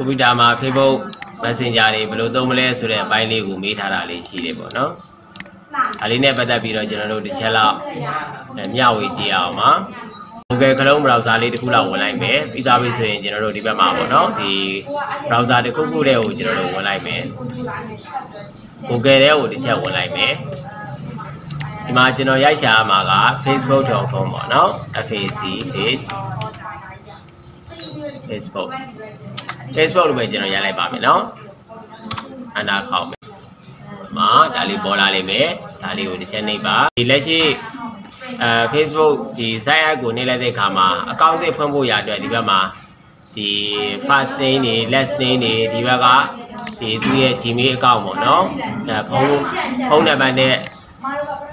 computer မှာ Facebook Messenger တွေဘယ်လိုသုံးမလဲဆိုတဲ့အပိုင်းလေးကိုမေးထားတာလေးရှိတယ်ပေါ့နော်ဒါလေးနဲ့ပတ်သက်ပြီးတော့ကျွန်တော်တို့တစ်ချက်လောက်မျှဝေကြည့်အောင်ပါGoogle Chrome browser လေးတစ်ခုလောက်ဝင်လိုက်မယ်ပြီးသားပြီဆိုရင်ကျွန်တော်တို့ဒီဘက်မှာပေါ့နော်ဒီ browser တစ်ခုခုတည်းကိုကျွန်တော်တို့ဝင်လိုက်မယ် Google ထဲကိုတစ်ချက်ဝင်လိုက်မယ်ဒီမှာကျွန်တော်ရိုက်ရှာရမှာက facebook.com ပေါ့နော် FAC page Facebook လို့ပဲကျွန်တော်ရိုက်လိုက်ပါမယ်နော်အနာခေါက်မယ်မှာဒါလေးပေါ်လာလိမ့်မယ်ဒါလေးကိုတစ်ချက်နှိပ်ပါဒီလက်ရှိFacebook ဒီ site app ကိုနှိပ်လိုက်တဲ့အခါမှာအကောင့်တွေဖွင့်ဖို့ရအတွက်ဒီဘက်မှာဒီ first name တွေ last name တွေဒီဘက်ကဒီသူ့ရဲ့ Gmail အကောင့်ပေါ့နော်ဖုန်းနံပါတ်နဲ့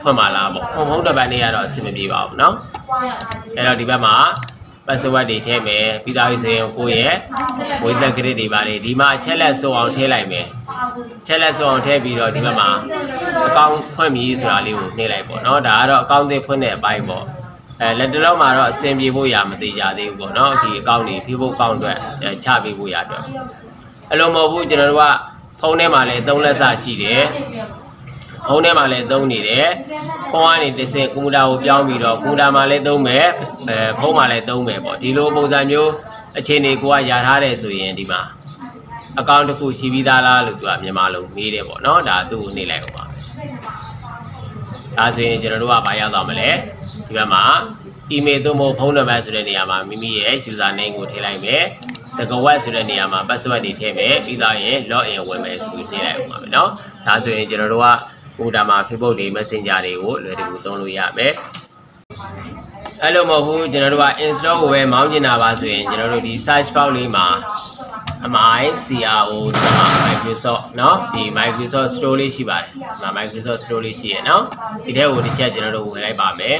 ဖွင့်ပါလားပေါ့ဖုန်းနံပါတ်နဲ့ကတော့အဆင်မပြေပါဘူးเนาะအဲ့တော့ဒီဘက်မှာ password တွေထည့်မယ်ပြီးသားပြီဆိုရင်ကိုယ့်ရဲ့ website credit တွေပါတယ်ဒီမှာအချက်လက်စုံအောင်ထည့်လိုက်မယ်ချက်လက်စုံအောင်ထည့်ပြီးတော့ဒီဘက်မှာအကောင့်ဖွင့်ပြီးဆိုတာလေးကိုနှိပ်လိုက်ပေါ့เนาะဒါကတော့အကောင့်တွေဖွင့်တဲ့အပိုင်းပေါ့လက်တလုံးမှာတော့အဆင်ပြေဖို့ရမသေးကြသေးဘူးပေါ့เนาะဒီအကောင့်တွေ Facebook အကောင့်အတွက်ချပေးဖို့ရအတွက်အဲ့လိုမဟုတ်ဘူးကျွန်တော်တို့ကဖုန်းထဲမှာလည်း3လက်စရှိတယ်ဖုန်းထဲမှာလည်းသုံးနေတယ်ဖုန်းကနေတစ်ဆင့်ကွန်ပျူတာကိုပြောင်းပြီးတော့ကွန်ပျူတာမှာလည်းသုံးမယ်ဖုန်းမှာလည်းသုံးမယ်ပေါ့ဒီလိုပုံစံမျိုးအခြေအနေကိုကရထားတယ်ဆိုရင်ဒီမှာအကောင့်တစ်ခုရှိပြီးသားလားလို့သူကမြန်မာလိုမေးတယ်ပေါ့နော်ဒါသူ့ကိုနှိပ်လိုက်အောင်ပါဒါဆိုရင်ကျွန်တော်တို့ကဘာရောက်သွားမလဲဒီဘက်မှာ email သို့မဟုတ်ဖုန်းနံပါတ်ဆိုတဲ့နေရာမှာမိမိရဲ့ user name ကိုထည့်လိုက်မယ်စကားဝတ်ဆိုတဲ့နေရာမှာ password တွေထည့်မယ်ပြီးတော့ရင် login ဝင်မယ်ဆိုပြီးထည့်လိုက်အောင်ပါမယ်နော်ဒါဆိုရင်ကျွန်တော်တို့ကကိုဒါမှာ Facebook တွေ Messenger တွေကိုလွယ်တကူသုံးလို့ရမယ်အဲ့လိုမဟုတ်ဘူးကျွန်တော်တို့က install ကိုပဲမောင်းကျင်တာပါဆိုရင်ကျွန်တော်တို့ဒီ search box လေးမှာ MICRO Microsoft เนาะဒီ Microsoft Store လေးရှိပါတယ်ဒါ Microsoft Store လေးရှိရယ်เนาะဒီထဲကိုတစ်ချက်ကျွန်တော်တို့ဝင်လိုက်ပါမယ်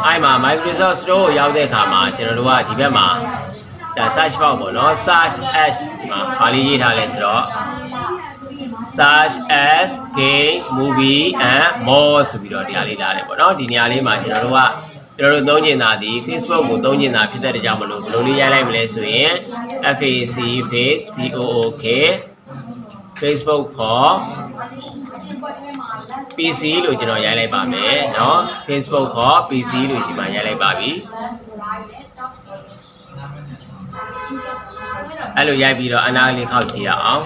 အဲ့မှာ Microsoft Store ကိုရောက်တဲ့အခါမှာကျွန်တော်တို့ကဒီဘက်မှာဒါ search box ပေါ့เนาะ search as ဒီမှာဘာလေးရေးထားလဲဆိုတော့search as game movie and more ဆိုပြီးတော့ဒီဟာလေးလာတယ်ပေါ့နော်ဒီနေရာလေးမှာကျွန်တော်တို့သုံးကျင်တာဒီ Facebook ကိုသုံးကျင်တာဖြစ်တဲ့ကြောင့်မလို့ဘယ်လိုလေးရိုက်လိုက်မလဲဆိုရင် FAC face POOK Facebook for PC လို့ကျွန်တော်ရိုက်လိုက်ပါမယ်เนาะ Facebook for PC လို့ဒီမှာရိုက်လိုက်ပါပြီအဲ့လိုရိုက်ပြီးတော့အနားလေးခောက်ကြည့်ရအောင်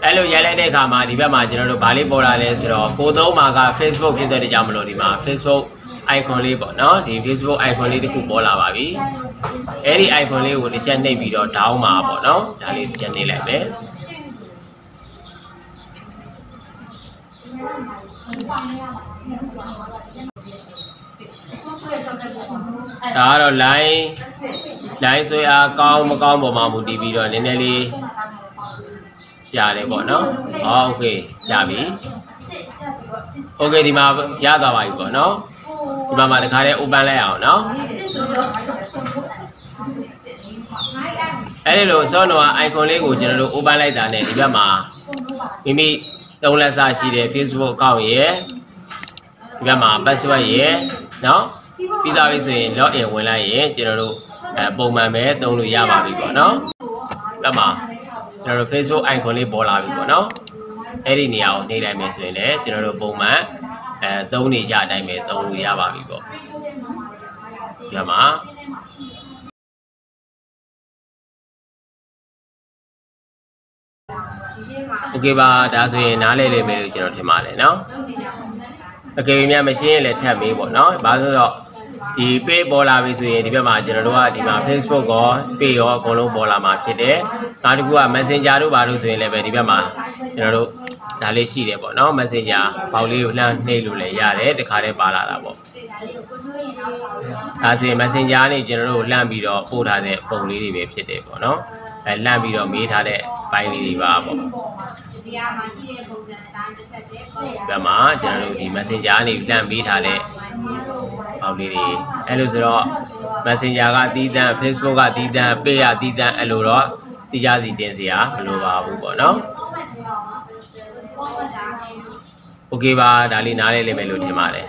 အဲ့လိုရိုက်လိုက်တဲ့အခါမှာဒီဘက်မှာကျွန်တော်တို့ဗာလေးပေါ်လာလဲဆိုတော့ကိုသုံးမှာက Facebook ဖြစ်တဲ့ကြောင့်မလို့ဒီမှာ Facebook icon လေးပေါ့နော်ဒီ Facebook icon လေးတစ်ခုပေါ်လာပါပြီအဲ့ဒီ icon လေးကိုတစ်ချက်နှိပ်ပြီးတော့ down မှာပေါ့နော်ဒါလေးတစ်ချက်နှိပ်လိုက်မယ်ဒါကတော့ line ဆွဲအားကောင်းမကောင်းပေါ်မှာမူတည်ပြီးတော့နည်းနည်းလေးရတယ်ပေါ့နော်โอเคရပြီโอเคဒီမှာရသွားပါပြီပေါ့နော်ဒီမှာတခါတည်း open လိုက်အောင်နော်အဲ့ဒီလိုစောနော် icon လေးကိုကျွန်တော်တို့ open လိုက်တာနဲ့ဒီဘက်မှာမိမိ3လက်စရှိတဲ့ Facebook account ရယ်ဒီဘက်မှာ password ရယ်နော်ပြီးသားပြီဆိုရင် login ဝင်လိုက်ရင်ကျွန်တော်တို့ပုံမှန်ပဲသုံးလို့ရပါပြီပေါ့နော်ဒီဘက်မှာကျွန်တော်တို့ Facebook icon လေးပေါ်လာပြီပေါ့နော်အဲ့ဒီနေရာကိုနှိပ်လိုက်မယ်ဆိုရင်လည်းကျွန်တော်တို့ပုံမှန်သုံးနေကြအတိုင်းပဲသုံးလို့ရပါပြီပေါ့ဒီမှာโอเคပါဒါဆိုရင်နားလည်လိမ့်မယ်လို့ကျွန်တော်ထင်ပါတယ်เนาะโอเคမြတ်မရှင်းရင်လည်းထပ်မေးပေါ့เนาะဘာလို့ဆိုတော့ဒီ page ပေါ်လာပြီဆိုရင်ဒီဘက်မှာကျွန်တော်တို့ကဒီမှာ Facebook ရော page ရောအကုန်လုံးပေါ်လာမှာဖြစ်တယ်။နောက်တစ်ခုက Messenger တို့ဘာလို့ဆိုရင်လည်းပဲဒီဘက်မှာကျွန်တော်တို့ဒါလေးရှိတယ်ပေါ့နော် Messenger ပေါက်လေးကိုလှမ်းနှိပ်လို့လည်းရတယ်တခါတည်းပါလာတာပေါ့။ဒါဆိုရင် Messenger နဲ့ကျွန်တော်တို့လှမ်းပြီးတော့ပို့ထားတဲ့ပုံလေးတွေပဲဖြစ်တယ်ပေါ့နော်။လှမ်းပြီးတော့မေးထားတဲ့ပိုင်းလေးတွေပါပေါ့။ဒီမှာရှိတဲ့ပုံစံအတိုင်းတစ်ချက်တည်းဒီဘက်မှာကျွန်တော်တို့ဒီ Messenger နဲ့လှမ်းပေးထားတဲ့ပေါက်လေးတွေအဲ့လိုဆိုတော့ Messenger ကတီးတန်း Facebook ကတီးတန်း Page ကတီးတန်းအဲ့လိုတော့တီးကြစီတင်စရာမလိုပါဘူးပေါ့နော်โอเคပါဒါလေးနားလဲလိမ့်မယ်လို့ထင်ပါတယ်